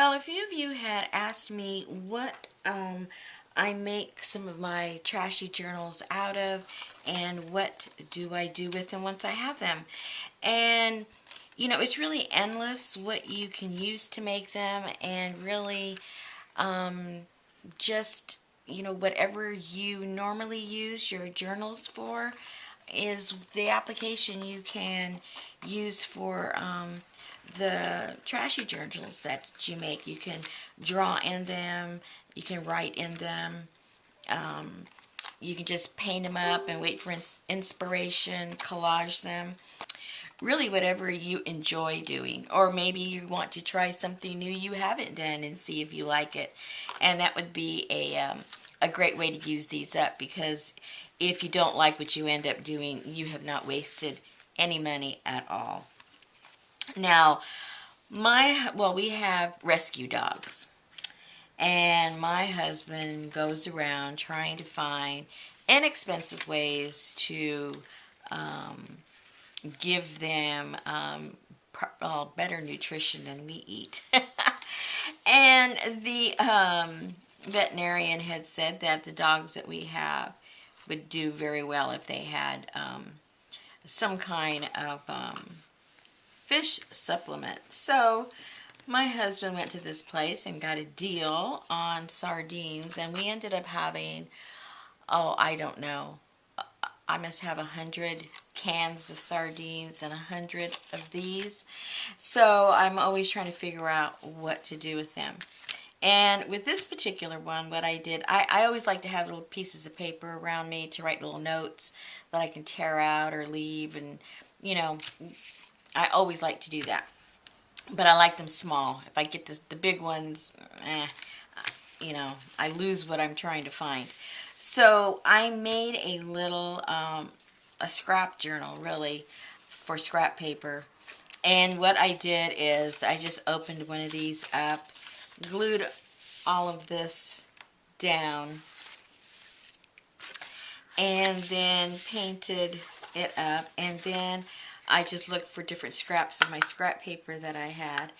Well, a few of you had asked me what I make some of my trashy journals out of and what do I do with them once I have them. And, it's really endless what you can use to make them and really um, just, whatever you normally use your journals for is the application you can use for the trashy journals that you make. You can draw in them, you can write in them, um, you can just paint them up and wait for inspiration, collage them. Really, whatever you enjoy doing, or maybe you want to try something new you haven't done and see if you like it, and that would be a great way to use these up, because if you don't like what you end up doing, you have not wasted any money at all. Now, we have rescue dogs, and my husband goes around trying to find inexpensive ways to um, give them better nutrition than we eat. And the veterinarian had said that the dogs that we have would do very well if they had some kind of fish supplement. So my husband went to this place and got a deal on sardines, and we ended up having, oh, I don't know, I must have 100 cans of sardines and 100 of these. So I'm always trying to figure out what to do with them. And with this particular one, what I did, I always like to have little pieces of paper around me to write little notes that I can tear out or leave. And, I always like to do that. But I like them small. If I get the big ones, I lose what I'm trying to find. So I made a little, a scrap journal, really, for scrap paper. And what I did is I just opened one of these up, glued all of this down, and then painted it up. And then I just looked for different scraps of my scrap paper that I had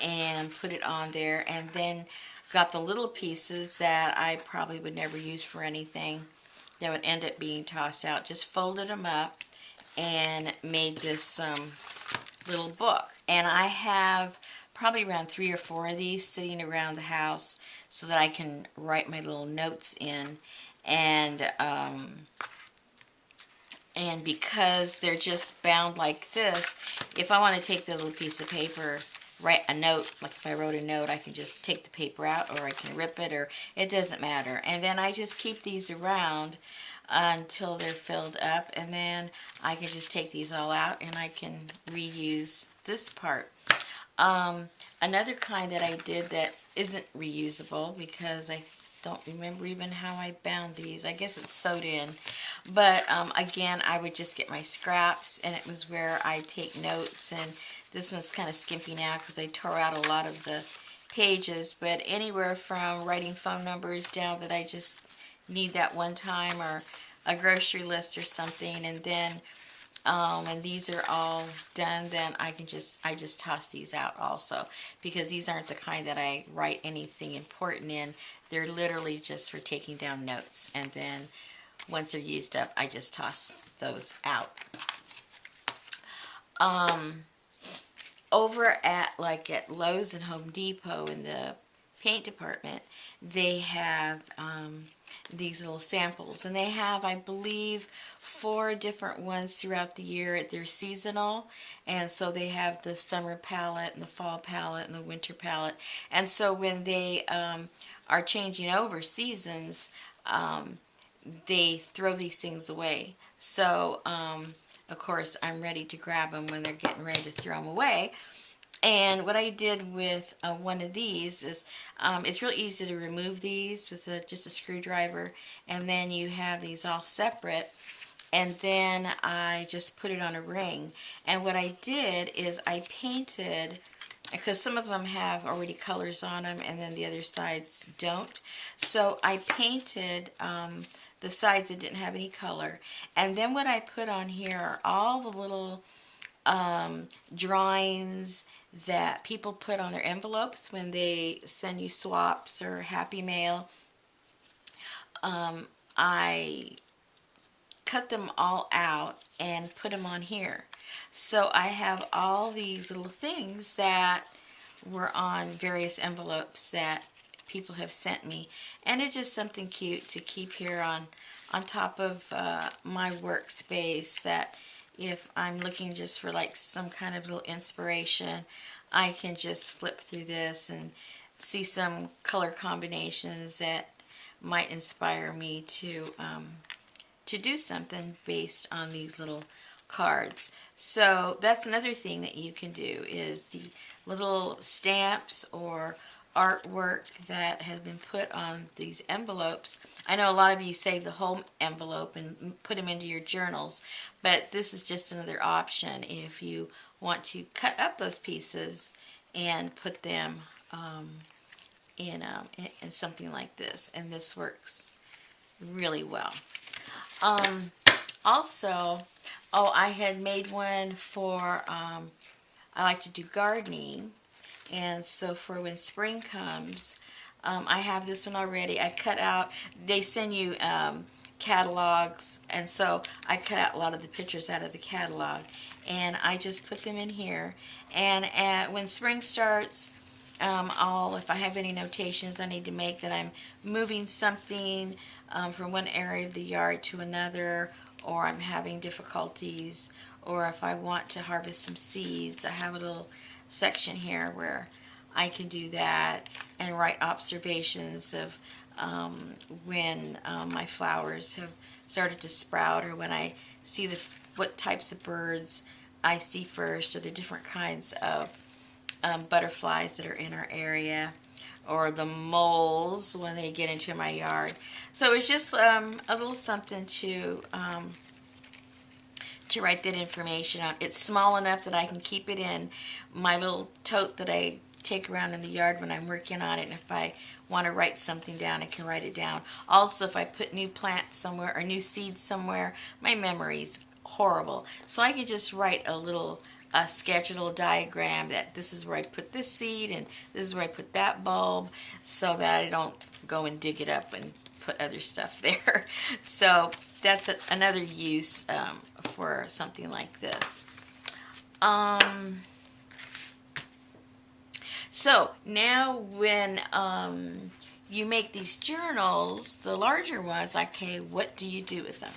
and put it on there, and then got the little pieces that I probably would never use for anything that would end up being tossed out. Just folded them up and made this little book. And I have probably around 3 or 4 of these sitting around the house so that I can write my little notes in. And because they're just bound like this, if I want to take the little piece of paper, write a note, like if I wrote a note, I can just take the paper out, or I can rip it, or it doesn't matter. And then I just keep these around until they're filled up, and then I can just take these all out and I can reuse this part. Another kind that I did that isn't reusable, because I don't remember even how I bound these. I guess it's sewed in. But again, I would just get my scraps, and it was where I take notes. And this one's kind of skimpy now because I tore out a lot of the pages. But anywhere from writing phone numbers down that I just need that one time, or a grocery list or something. And then when these are all done, then I just toss these out also, because these aren't the kind that I write anything important in. They're literally just for taking down notes, and then once they're used up, I just toss those out. Over at Lowe's and Home Depot in the paint department, they have these little samples, and they have, I believe, 4 different ones throughout the year. They're seasonal, and so they have the summer palette and the fall palette and the winter palette. And so when they are changing over seasons, they throw these things away. So of course, I'm ready to grab them when they're getting ready to throw them away. And what I did with one of these is, it's real easy to remove these with just a screwdriver, and then you have these all separate, and then I just put it on a ring. And what I did is I painted, because some of them have already colors on them and then the other sides don't, so I painted the sides that didn't have any color. And then what I put on here are all the little drawings that people put on their envelopes when they send you swaps or Happy Mail. I cut them all out and put them on here. So I have all these little things that were on various envelopes that people have sent me, and it's just something cute to keep here on top of my workspace, that if I'm looking just for like some kind of little inspiration, I can just flip through this and see some color combinations that might inspire me to do something based on these little cards. So that's another thing that you can do, is the little stamps or artwork that has been put on these envelopes. I know a lot of you save the whole envelope and put them into your journals, but this is just another option if you want to cut up those pieces and put them in something like this, and this works really well. Also, I had made one for, I like to do gardening, and so for when spring comes, I have this one already. I cut out, they send you catalogs, and so I cut out a lot of the pictures out of the catalog, and I just put them in here. And when spring starts, if I have any notations I need to make that I'm moving something from one area of the yard to another, or I'm having difficulties, or if I want to harvest some seeds, I have a little section here where I can do that and write observations of when my flowers have started to sprout, or when I see what types of birds I see first, or the different kinds of butterflies that are in our area, or the moles when they get into my yard. So it's just a little something to write that information on. It's small enough that I can keep it in my little tote that I take around in the yard when I'm working on it, and if I want to write something down, I can write it down. Also, if I put new plants somewhere or new seeds somewhere, my memory's horrible, so I can just write a little sketch, a little diagram that this is where I put this seed and this is where I put that bulb, so that I don't go and dig it up and put other stuff there. So that's another use for something like this. So now when you make these journals, the larger ones, okay, what do you do with them?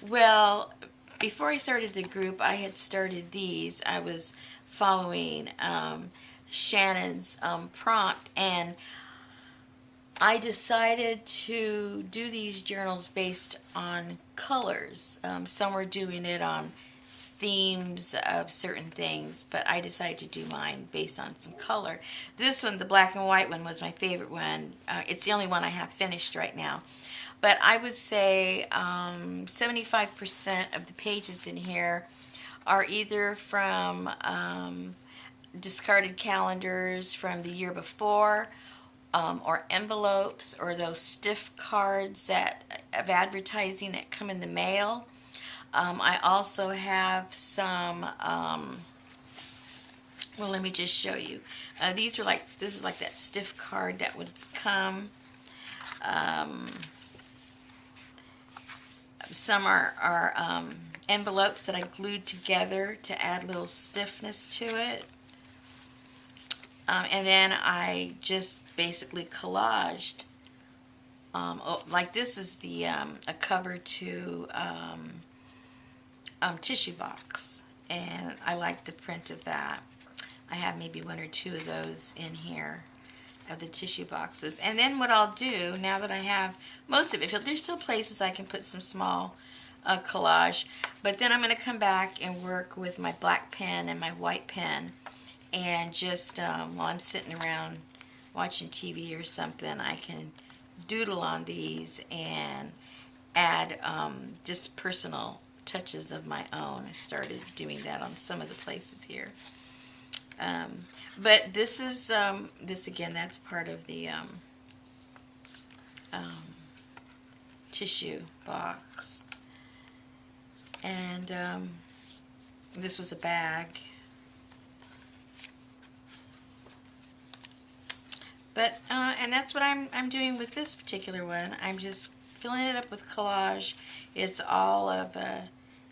Well, before I started the group, I had started these. I was following Shannon's prompt, and I decided to do these journals based on colors. Some were doing it on themes of certain things, but I decided to do mine based on some color. This one, the black and white one, was my favorite one. It's the only one I have finished right now. But I would say 75% of the pages in here are either from discarded calendars from the year before, or envelopes, or those stiff cards of advertising that come in the mail. I also have some, well, let me just show you. These are like, this is like that stiff card that would come. Some are envelopes that I glued together to add a little stiffness to it. And then I just basically collaged. Like this is the a cover to tissue box, and I like the print of that. I have maybe one or two of those in here, of the tissue boxes. And then what I'll do, now that I have most of it, there's still places I can put some small collage, but then I'm going to come back and work with my black pen and my white pen, and just while I'm sitting around watching TV or something, I can doodle on these and add just personal touches of my own. I started doing that on some of the places here. But this is, this again, that's part of the tissue box. And This was a bag. But, and that's what I'm doing with this particular one. I'm just filling it up with collage. It's all of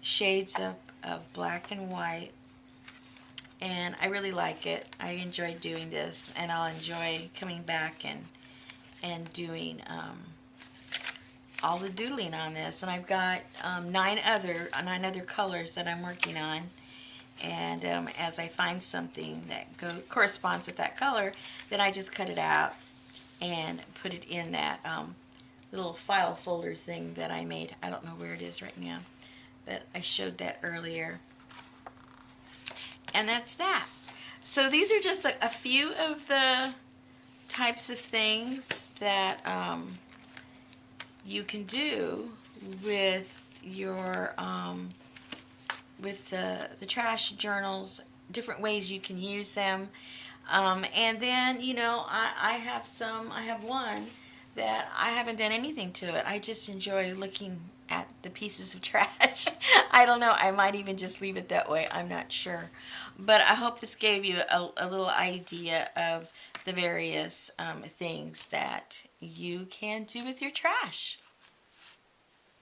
shades of black and white. And I really like it. I enjoy doing this, and I'll enjoy coming back and doing all the doodling on this. And I've got nine other colors that I'm working on. And as I find something that corresponds with that color, then I just cut it out and put it in that little file folder thing that I made. I don't know where it is right now, but I showed that earlier. And that's that. So these are just a few of the types of things that you can do with your with the trash journals, different ways you can use them. And then, you know, I have one that I haven't done anything to it. I just enjoy looking at the pieces of trash. I don't know, I might even just leave it that way, I'm not sure. But I hope this gave you a little idea of the various things that you can do with your trash.